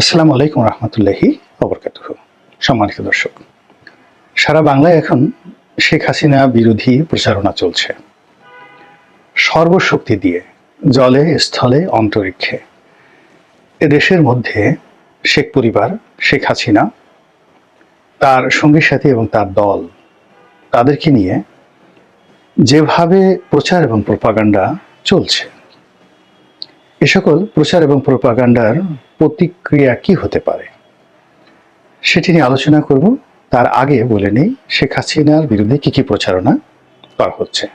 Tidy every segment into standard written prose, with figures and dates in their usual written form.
আসসালামু আলাইকুম রহমতুল্লাহি ওবরকাতুহু। সম্মানিত দর্শক, সারা বাংলায় এখন শেখ হাসিনা বিরোধী প্রচারণা চলছে। সর্বশক্তি দিয়ে জলে, স্থলে, অন্তরিক্ষে এদেশের মধ্যে শেখ পরিবার, শেখ হাসিনা, তার সঙ্গী সাথী এবং তার দল, তাদেরকে নিয়ে যেভাবে প্রচার এবং প্রোপাগান্ডা চলছে, এ সকল প্রচার এবং প্রোপাগান্ডার প্রতিক্রিয়া কি হতে পারে সেটি নিয়ে আলোচনা করব। তার আগে বলে নেই শেখ হাসিনার বিরুদ্ধে কি কি প্রচারণা করা হচ্ছে।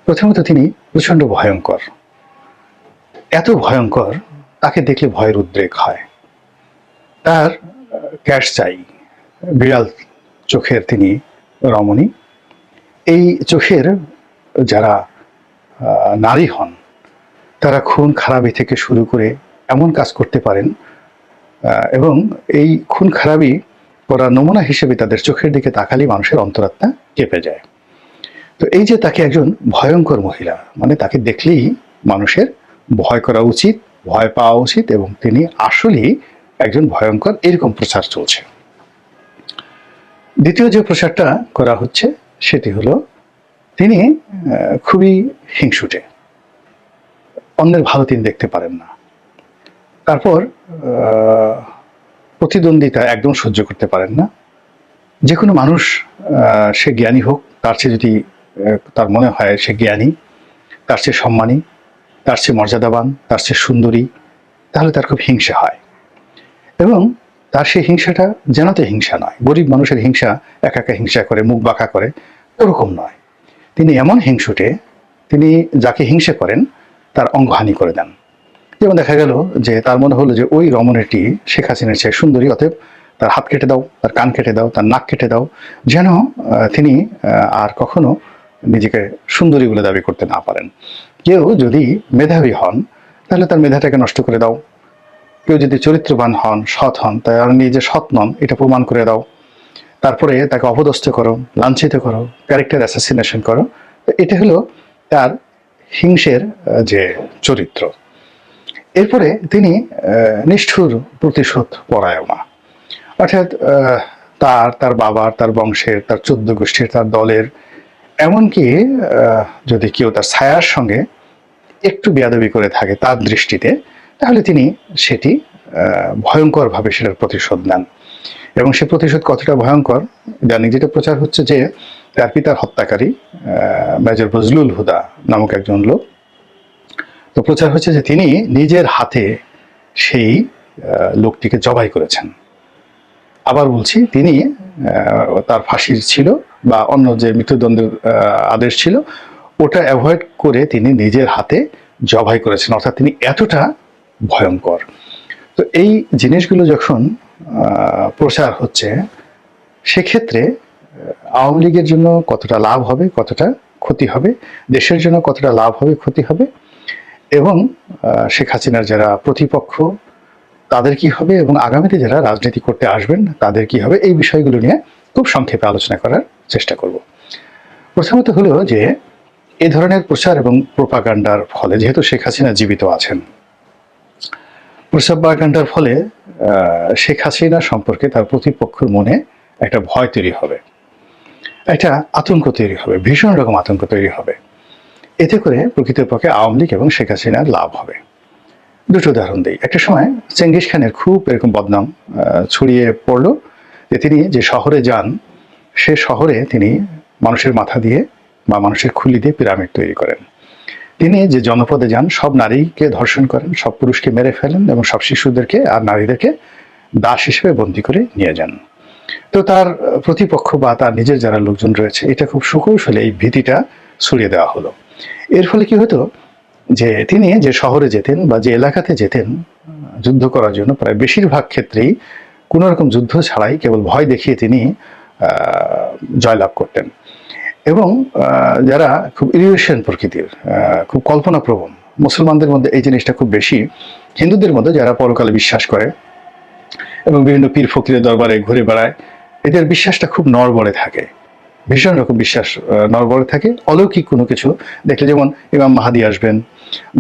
প্রথমত, তিনি প্রচণ্ড ভয়ঙ্কর, এত ভয়ঙ্কর তাকে দেখলে ভয়ের উদ্রেক হয়। তার ক্যাশ চাই, বিড়াল চোখের তিনি রমণী। এই চোখের যারা নারী হন, তারা খুন খারাপি থেকে শুরু করে এমন কাজ করতে পারেন, এবং এই খুন খারাপি করার নমুনা হিসেবে তাদের চোখের দিকে তাকালেই মানুষের অন্তরাত্মা কেঁপে যায়। তো এই যে তাকে একজন ভয়ঙ্কর মহিলা, মানে তাকে দেখলেই মানুষের ভয় করা উচিত, ভয় পাওয়া উচিত, এবং তিনি আসলেই একজন ভয়ঙ্কর, এরকম প্রচার চলছে। দ্বিতীয় যে প্রচারটা করা হচ্ছে সেটি হলো তিনি খুবই হিংসুটে, অন্যের ভালো তিনি দেখতে পারেন না। তারপর প্রতিদ্বন্দ্বিতা একদম সহ্য করতে পারেন না। যে কোনো মানুষ, সে জ্ঞানী হোক, তার চেয়ে যদি তার মনে হয় সে জ্ঞানী, তার চেয়ে সম্মানী, তার চেয়ে মর্যাদাবান, তার চেয়ে সুন্দরী, তাহলে তার খুব হিংসা হয়। এবং তার সেই হিংসাটা যেনতে হিংসা নয়, গরিব মানুষের হিংসা একা একা হিংসা করে, মুখ বাঁকা করে, ওরকম নয়। তিনি এমন হিংসুটে, তিনি যাকে হিংসা করেন তার অঙ্গহানি করে দেন। যেমন দেখা গেল যে তার মনে হলো যে ওই রমণীটি শেখ হাসিনার চেয়ে সুন্দরী, অতএব তার হাত কেটে দাও, তার কান কেটে দাও, তার নাক কেটে দাও, যেন তিনি আর কখনো নিজেকে সুন্দরী বলে দাবি করতে না পারেন। কেউ যদি মেধাবী হন তাহলে তার মেধাটাকে নষ্ট করে দাও। কেউ যদি চরিত্রবান হন, সৎ হন, তার নিজে সৎ নন এটা প্রমাণ করে দাও। তারপরে তাকে অপদস্থ করো, লাঞ্ছিত করো, ক্যারেক্টার অ্যাসাসিনেশন করো। এটা হলো তার হিংসের যে চরিত্র। এরপরে তিনি নিষ্ঠুর, প্রতিশোধ পরায়ণা, অর্থাৎ তার বাবার, তার বংশের, তার 14 গোষ্ঠীর, তার দলের, এমনকি যদি কেউ তার ছায়ার সঙ্গে একটু বেয়াদবি করে থাকে তার দৃষ্টিতে, তাহলে তিনি সেটি ভয়ঙ্করভাবে সেটার প্রতিশোধ নেন। এবং সে প্রতিশোধ কতটা ভয়ঙ্কর জানি, যেটা প্রচার হচ্ছে যে তার পিতার হত্যাকারী মেজর বজলুল হুদা নামক একজন লোক, তো প্রচার হচ্ছে যে তিনি নিজের হাতে সেই লোকটিকে জবাই করেছেন। আবার বলছি, তিনি তার ফাঁসির ছিল বা অন্য যে মৃত্যুদণ্ডের আদেশ ছিল ওটা অ্যাভয়েড করে তিনি নিজের হাতে জবাই করেছেন, অর্থাৎ তিনি এতটা ভয়ঙ্কর। তো এই জিনিসগুলো যখন প্রচার হচ্ছে, সেক্ষেত্রে আওয়ামী লীগের জন্য কতটা লাভ হবে, কতটা ক্ষতি হবে, দেশের জন্য কতটা লাভ হবে, ক্ষতি হবে, এবং শেখ হাসিনার যারা প্রতিপক্ষ তাদের কি হবে, এবং আগামীতে যারা রাজনীতি করতে আসবেন তাদের কি হবে, এই বিষয়গুলো নিয়ে খুব সংক্ষেপে আলোচনা করার চেষ্টা করব। প্রথমত হলো যে এই ধরনের প্রচার এবং প্রোপাগান্ডার ফলে, যেহেতু শেখ হাসিনা জীবিত আছেন, প্রোপাগান্ডার ফলে শেখ হাসিনা সম্পর্কে তার প্রতিপক্ষের মনে একটা ভয় তৈরি হবে, একটা আতঙ্ক তৈরি হবে, ভীষণ রকম আতঙ্ক তৈরি হবে। এতে করে প্রকৃতপক্ষে আওয়ামী লীগ এবং শেখ হাসিনার লাভ হবে। দুটো উদাহরণ দিই। একটা সময় চেঙ্গিস খানের খুব এরকম বদনাম ছড়িয়ে পড়লো যে তিনি যে শহরে যান, সে শহরে তিনি মানুষের মাথা দিয়ে বা মানুষের খুলি দিয়ে পিরামিড তৈরি করেন। তিনি যে জনপদে যান সব নারীকে ধর্ষণ করেন, সব পুরুষকে মেরে ফেলেন, এবং সব শিশুদেরকে আর নারীদেরকে দাস হিসেবে বন্দী করে নিয়ে যান। তো তার প্রতিপক্ষ বা তার নিজের যারা লোকজন রয়েছে, এটা খুব সুকৌশলে এই ভীতিটা ছড়িয়ে দেওয়া হলো। এর ফলে কি হতো যে তিনি যে শহরে যেতেন বা যে এলাকাতে যেতেন যুদ্ধ করার জন্য, প্রায় বেশিরভাগ ক্ষেত্রেই কোনো রকম যুদ্ধ ছাড়াই কেবল ভয় দেখিয়ে তিনি জয়লাভ করতেন। এবং যারা খুব ইরিয়েশন প্রকৃতির, খুব কল্পনাপ্রবণ, মুসলমানদের মধ্যে এই জিনিসটা খুব বেশি, হিন্দুদের মধ্যে যারা পরকালে বিশ্বাস করে এবং বিভিন্ন পীর ফকিরের দরবারে ঘুরে বেড়ায়, এদের বিশ্বাসটা খুব নড়বড়ে থাকে, ভীষণ রকম বিশ্বাস নড়বড়ে থাকে। অলৌকিক কোনো কিছু দেখলে, যেমন ইমাম মাহাদি আসবেন,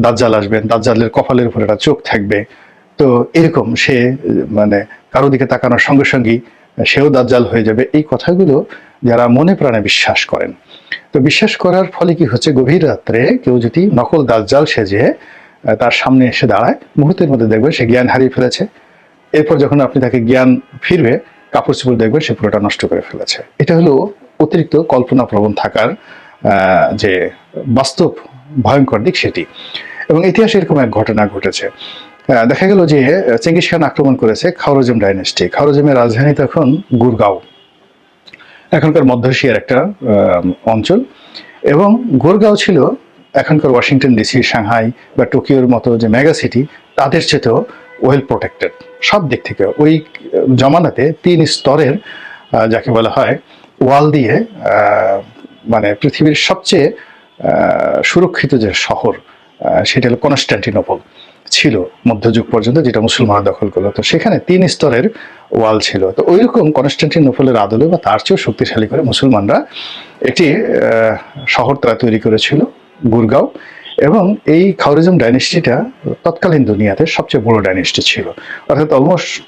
দাজ্জাল আসবেন, দাজ্জালের কপালের উপর একটা চোখ থাকবে, তো এরকম সে মানে কারো দিকে তাকানোর সঙ্গে সঙ্গেই সেও দাজ্জাল হয়ে যাবে, এই কথাগুলো যারা মনে প্রাণে বিশ্বাস করেন, তো বিশ্বাস করার ফলে কি হচ্ছে, গভীর রাত্রে কেউ যদি নকল দাজ্জাল সেজে তার সামনে এসে দাঁড়ায়, মুহূর্তের মধ্যে দেখবেন সে জ্ঞান হারিয়ে ফেলেছে। এরপর যখন আপনি তাকে জ্ঞান ফিরবে, কাপড় চোপড় দেখবেন সে পুরোটা নষ্ট করে ফেলেছে। এটা হলো অতিরিক্ত কল্পনাপ্রবণ থাকার যে বাস্তব ভয়ঙ্কর দিক সেটি। এবং ইতিহাসে এরকম এক ঘটনা ঘটেছে। দেখা গেল যে চেঙ্গিস খান আক্রমণ করেছে খাওয়ারজম ডাইনেস্টি। খাওয়ারজমের রাজধানী তখন গুরগাঁও, এখনকার মধ্য এশিয়ার একটা অঞ্চল। এবং গুরগাঁও ছিল এখনকার ওয়াশিংটন ডিসি, সাংহাই বা টোকিওর মতো যে মেগা সিটি, তাদের চেয়েও ওয়েল প্রোটেক্টেড সব দিক থেকে। ওই জমানাতে 3 স্তরের যাকে বলা হয় ওয়াল দিয়ে মানে পৃথিবীর সবচেয়ে সুরক্ষিত যে শহর সেটা হলো কনস্ট্যান্টিনোপল ছিল মধ্যযুগ পর্যন্ত, যেটা মুসলমানরা দখল করলো। তো সেখানে 3 স্তরের ওয়াল ছিল। তো ওই রকম কনস্ট্যান্টিনোপলের আদলে বা তার চেয়েও শক্তিশালী করে মুসলমানরা একটি শহর তারা তৈরি করেছিল, গুরগাঁও। এবং এই খাওয়ারিজম ডাইনেস্টিটা তৎকালীন দুনিয়াতে সবচেয়ে বড় ডাইনেস্টি ছিল, অর্থাৎ অলমোস্ট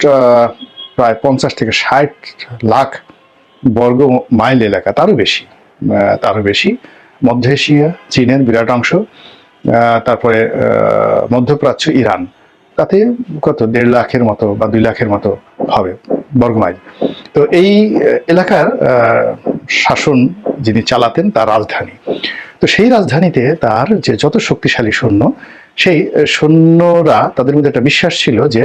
প্রায় 50 থেকে 60 লাখ বর্গ মাইল এলাকা, তারও বেশি। মধ্য এশিয়া, চীনের বিরাট অংশ, তারপরে মধ্যপ্রাচ্য, ইরান, তাতে কত 1.5 লাখের মতো বা 2 লাখের মতো হবে বর্গমাইল। তো এই এলাকার শাসন যিনি চালাতেন তার রাজধানী। তো সেই রাজধানীতে তার যে যত শক্তিশালী সৈন্য, সেই সৈন্যরা তাদের মধ্যে একটা বিশ্বাস ছিল যে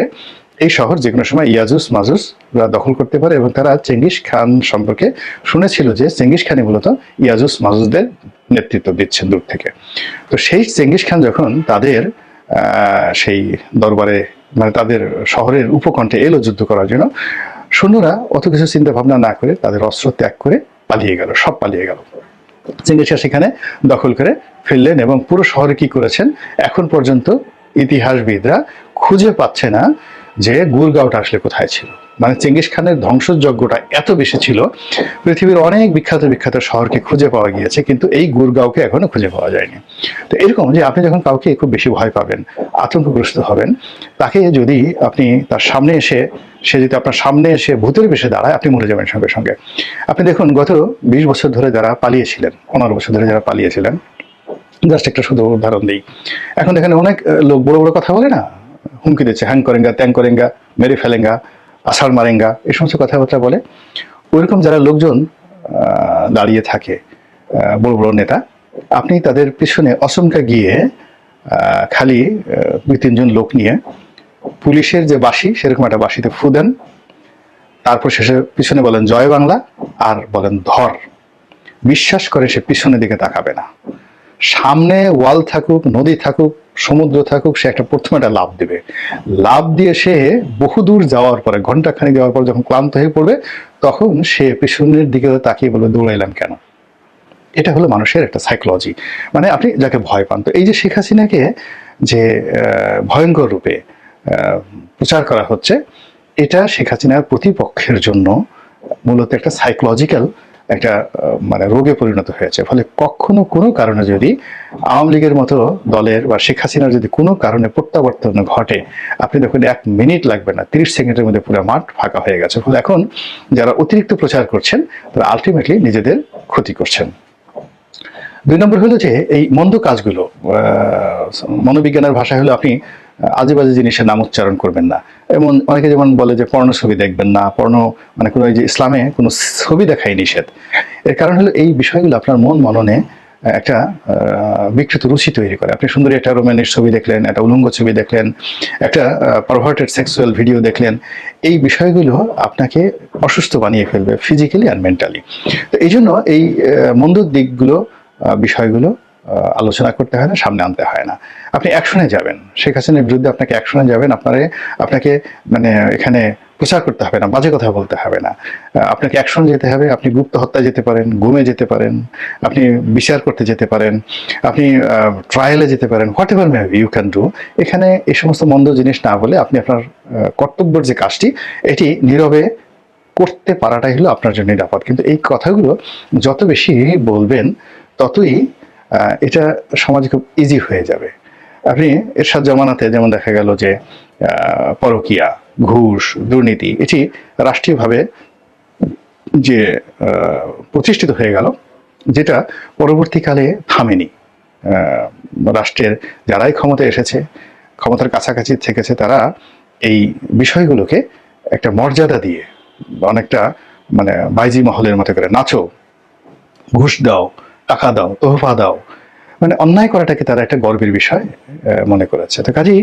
এই শহর যে কোনো সময় ইয়াজুজ মাজুজরা দখল করতে পারে। এবং তারা চেঙ্গিস খান সম্পর্কে শুনেছিল যে চেঙ্গিস খানই মূলত ইয়াজুজ মাজুজদের নেতৃত্ব দিচ্ছেন দূর থেকে। তো সেই চেঙ্গিস খান যখন তাদের সেই দরবারে মানে তাদের শহরের উপকণ্ঠে এলো যুদ্ধ করার জন্য, সৈন্যরা অত কিছু চিন্তা ভাবনা না করে তাদের অস্ত্র ত্যাগ করে পালিয়ে গেল, সব পালিয়ে গেল। চেঙ্গিস খান সেখানে দখল করে ফেললেন এবং পুরো শহরে কি করেছেন এখন পর্যন্ত ইতিহাসবিদরা খুঁজে পাচ্ছে না যে গুরগাঁওটা আসলে কোথায় ছিল। মানে চেঙ্গিস খানের ধ্বংসযজ্ঞটা এত বেশি ছিল, পৃথিবীর অনেক বিখ্যাত বিখ্যাত শহরকে খুঁজে পাওয়া গিয়েছে, কিন্তু এই গুরগাঁওকে এখনো খুঁজে পাওয়া যায়নি। তো এরকম যে আপনি যখন কাউকে খুব বেশি ভয় পাবেন, আতঙ্কগ্রস্ত হবেন, তাকে যদি আপনি তার সামনে এসে সে যদি আপনার সামনে এসে ভূতের বেশে দাঁড়ায়, আপনি মরে যাবেন সঙ্গে সঙ্গে। আপনি দেখুন গত 20 বছর ধরে যারা পালিয়েছিলেন, 15 বছর ধরে যারা পালিয়েছিলেন, জাস্ট একটা শুধু উদাহরণ দিই। এখন এখানে অনেক লোক বড় বড় কথা বলে না, হুমকি দিচ্ছে, হ্যাং করেঙ্গা, ত্যাং করেঙ্গা, মেরে ফেলেঙ্গা, আষাঢ় মারেঙ্গা, এই সমস্ত কথাবার্তা বলে। ওইরকম যারা লোকজন দাঁড়িয়ে থাকে, বড় বড় নেতা, আপনি তাদের পিছনে অচমকা গিয়ে খালি 2-3 জন লোক নিয়ে পুলিশের যে বাঁশি সেরকম একটা বাঁশিতে ফু দেন, তারপর শেষে পিছনে বলেন জয় বাংলা আর বলেন ধর। বিশ্বাস করে সে পিছনের দিকে তাকাবে না। সামনে ওয়াল থাকুক, নদী থাকুক, সমুদ্র থাকুক, সে প্রথমে একটা লাফ দেবে। লাফ দিয়ে সে বহুদূর যাওয়ার পরে, ঘন্টাখানেক যাওয়ার পর যখন ক্লান্ত হয়ে পড়বে, তখন সে পিছনের দিকে তাকিয়ে বলে দৌড়াইলাম কেন। এটা হলো মানুষের একটা সাইকোলজি, মানে আপনি যাকে ভয় পান। তো এই যে শেখ হাসিনাকে যে ভয়ঙ্কর রূপে প্রচার করা হচ্ছে, এটা শেখ হাসিনার প্রতিপক্ষের জন্য মূলত একটা সাইকোলজিক্যাল একটা মানে রোগে পরিণত হয়েছে। ফলে কখনো কোনো কারণে যদি আওয়ামী লীগের মতো দলের বা শেখ হাসিনার যদি কোনো কারণে প্রত্যাবর্তন ঘটে, আপনি দেখুন 1 মিনিট লাগবে না, 30 সেকেন্ডের মধ্যে পুরো মাঠ ফাঁকা হয়ে গেছে। ফলে এখন যারা অতিরিক্ত প্রচার করছেন তারা আলটিমেটলি নিজেদের ক্ষতি করছেন। 2 নম্বর হলো যে এই মন্দ কাজগুলো, মনোবিজ্ঞানের ভাষায় হলো আপনি আজে বাজে জিনিসের নাম উচ্চারণ করবেন না। এমন অনেকে যেমন বলে যে পর্ণ ছবি দেখবেন না, পর্ণ মানে কোনো যে ইসলামে কোনো ছবি দেখাই নিষেধ। এর কারণ হলো এই বিষয়গুলো আপনার মন মননে একটা বিকৃত রুচি তৈরি করে। আপনি সুন্দরী একটা রোম্যান্টিক ছবি দেখলেন, একটা উলঙ্গ ছবি দেখলেন, একটা পারভার্টেড সেক্সুয়াল ভিডিও দেখলেন, এই বিষয়গুলো আপনাকে অসুস্থ বানিয়ে ফেলবে ফিজিক্যালি আর মেন্টালি। তো এই জন্য এই মন্দ দিকগুলো, বিষয়গুলো আলোচনা করতে হয় না, সামনে আনতে হয় না। আপনি অ্যাকশনে যাবেন, শেখ হাসিনার বিরুদ্ধে আপনাকে অ্যাকশনে যাবেন। আপনাকে মানে এখানে প্রচার করতে হবে না, বাজে কথা বলতে হবে না, আপনাকে অ্যাকশন যেতে হবে। আপনি গুপ্ত হত্যায় যেতে পারেন, গুমে যেতে পারেন, আপনি বিচার করতে যেতে পারেন, আপনি ট্রায়ালে যেতে পারেন, whatever may you can do. এখানে এই সমস্ত মন্দ জিনিস না বলে আপনি আপনার কর্তব্যের যে কাজটি, এটি নীরবে করতে পারাটাই হলো আপনার জন্য নিরাপদ। কিন্তু এই কথাগুলো যত বেশি বলবেন, ততই এটা সমাজে খুব ইজি হয়ে যাবে। আপনি এরশাদ জামানাতে যেমন দেখা গেল যে পরকীয়া, ঘুষ, দুর্নীতি এটি রাষ্ট্রীয়ভাবে যে প্রতিষ্ঠিত হয়ে গেল, যেটা পরবর্তীকালে থামেনি। রাষ্ট্রের যারাই ক্ষমতায় এসেছে, ক্ষমতার কাছাকাছি থেকেছে, তারা এই বিষয়গুলোকে একটা মর্যাদা দিয়ে, অনেকটা মানে বাইজি মহলের মতো করে নাচো, ঘুষ দাও, টাকা দাও, তোহফা দাও, মানে অন্যায় করাটাকে তারা একটা গর্বের বিষয় মনে করেছে। তো কাজেই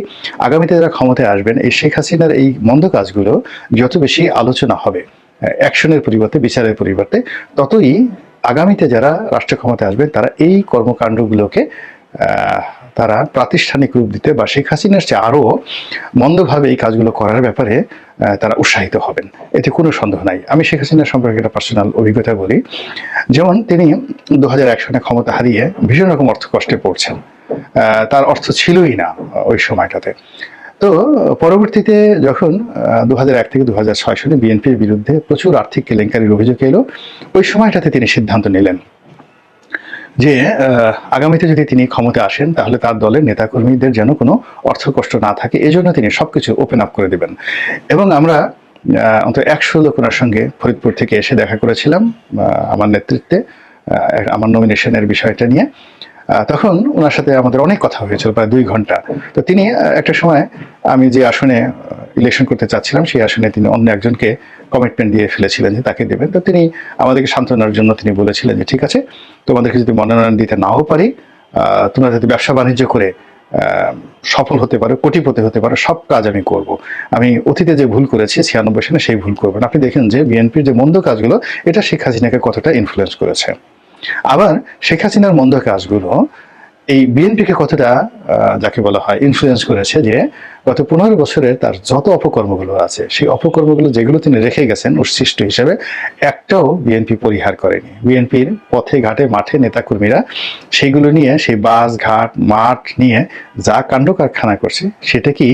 আগামীতে যারা ক্ষমতায় আসবেন, এই শেখ হাসিনার এই মন্দ কাজগুলো যত বেশি আলোচনা হবে, অ্যাকশনের পরিবর্তে, বিচারের পরিবর্তে, ততই আগামীতে যারা রাষ্ট্র ক্ষমতায় আসবেন তারা এই কর্মকাণ্ডগুলোকে তারা প্রাতিষ্ঠানিক রূপ দিতে বা শেখ হাসিনার চেয়ে আরও মন্দভাবে এই কাজগুলো করার ব্যাপারে তারা উৎসাহিত হবেন, এতে কোনো সন্দেহ নাই। আমি শেখ হাসিনার সম্পর্কে একটা পার্সোনাল অভিজ্ঞতা বলি। যেমন তিনি 2001 সনে ক্ষমতা হারিয়ে ভীষণ রকম অর্থ কষ্টে পড়ছেন, তার অর্থ ছিলই না ওই সময়টাতে। তো পরবর্তীতে যখন 2001 থেকে 2006 সনে বিএনপির বিরুদ্ধে প্রচুর আর্থিক কেলেঙ্কারির অভিযোগ এলো, ওই সময়টাতে তিনি সিদ্ধান্ত নিলেন যে আগামীতে যদি তিনি ক্ষমতায় আসেন তাহলে তার দলের নেতাকর্মীদের যেন কোনো অর্থ কষ্ট না থাকে, এজন্য তিনি সবকিছু ওপেন আপ করে দেবেন। এবং আমরা অন্তত 100 লোক ওনার সঙ্গে ফরিদপুর থেকে এসে দেখা করেছিলাম আমার নেতৃত্বে, আমার নমিনেশনের বিষয়টা নিয়ে। তখন ওনার সাথে আমাদের অনেক কথা হয়েছিল, প্রায় 2 ঘন্টা। তো তিনি একটা সময়, আমি যে আসনে ইলেকশন করতে চাচ্ছিলাম সেই আসনে তিনি অন্য একজনকে কমিটমেন্ট দিয়ে ফেলেছিলেন যে তাকে দেবেন। তো তিনি আমাদেরকে সান্ত্বনার জন্য তিনি বলেছিলেন যে ঠিক আছে, তোমাদেরকে যদি মনোনয়ন দিতে নাও পারি, তোমরা যদি ব্যবসা বাণিজ্য করে সফল হতে পারো, কোটিপতি হতে পারো, সব কাজ আমি করব। আমি অতীতে যে ভুল করেছি 96 সালে সেই ভুল করবো না। আপনি দেখেন যে বিএনপির যে মন্দ কাজগুলো, এটা শেখ হাসিনাকে কতটা ইনফ্লুয়েন্স করেছে। আবার শেখ হাসিনার মন্দ কাজগুলো এই বিএনপিকে কতটা যাকে বলা হয় ইনফ্লুয়েন্স করেছে, যে গত 15 বছরের তার যত অপকর্মগুলো আছে, সেই অপকর্মগুলো যেগুলো তিনি রেখে গেছেন উচ্ছিষ্ট হিসেবে, একটাও বিএনপি পরিহার করেনি। বিএনপির পথে ঘাটে মাঠে নেতাকর্মীরা সেইগুলো নিয়ে, সেই বাস ঘাট মাঠ নিয়ে যা কাণ্ড কারখানা করছে, সেটা কি